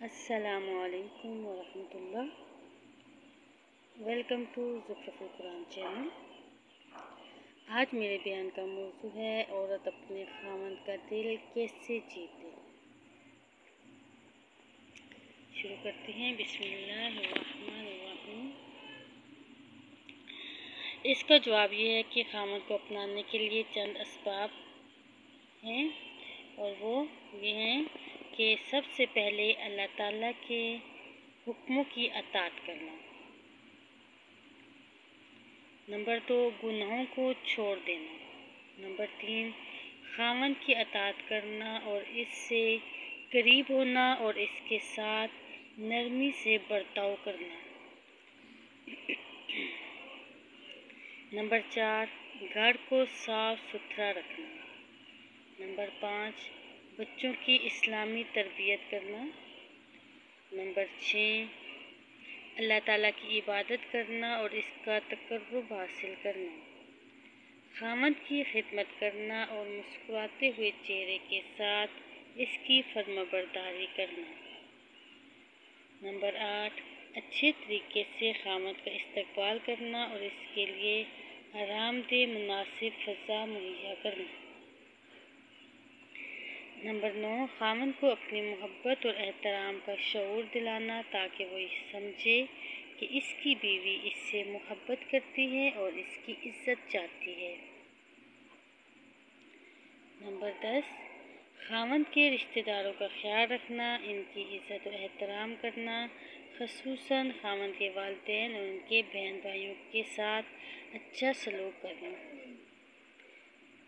السلام علیکم ورحمۃ اللہ۔ ویلکم ٹو زخرف القرآن چینل۔ آج میرے بیان کا موضوع ہے عورت اپنے خاوند کا دل کیسے جیتے۔ شروع کرتے ہیں، بسم اللہ الرحمن الرحیم۔ اس کا جواب یہ ہے کہ خاوند کو اپنانے کے لیے چند اسباب ہیں، اور وہ یہ ہیں کہ سب سے پہلے اللہ تعالیٰ کے حکموں کی اطاعت کرنا۔ نمبر 2، گناہوں کو چھوڑ دینا۔ نمبر 3، خاوند کی اطاعت کرنا اور اس سے قریب ہونا اور اس کے ساتھ نرمی سے برتاؤ کرنا۔ نمبر 4، گھر کو صاف ستھرا رکھنا۔ نمبر 5، بچوں کی اسلامی تربیت کرنا۔ نمبر 6، اللہ تعالیٰ کی عبادت کرنا اور اس کا تقرب حاصل کرنا۔ خاوند کی خدمت کرنا اور مسکراتے ہوئے چہرے کے ساتھ اس کی فرمانبرداری کرنا۔ نمبر 8، اچھے طریقے سے خاوند کا استقبال کرنا اور اس کے لیے آرام دہ مناسب فضا مہیا کرنا۔ نمبر 9، خاوند کو اپنی محبت اور احترام کا شعور دلانا تاکہ وہ سمجھے کہ اس کی بیوی اس سے محبت کرتی ہے اور اس کی عزت چاہتی ہے۔ نمبر 10، خاوند کے رشتہ داروں کا خیال رکھنا، ان کی عزت و احترام کرنا، خصوصاً خاوند کے والدین اور ان کے بہن بھائیوں کے ساتھ اچھا سلوک کرنا۔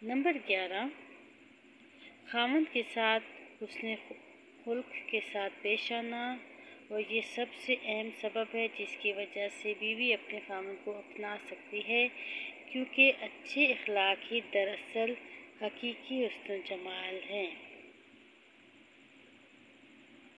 نمبر 11، خاوند کے ساتھ حسن خلق کے ساتھ پیش آنا، اور یہ سب سے اہم سبب ہے جس کی وجہ سے بیوی اپنے خاوند کو اپنا سکتی ہے، کیونکہ اچھے اخلاق ہی دراصل حقیقی حسن و جمال ہیں۔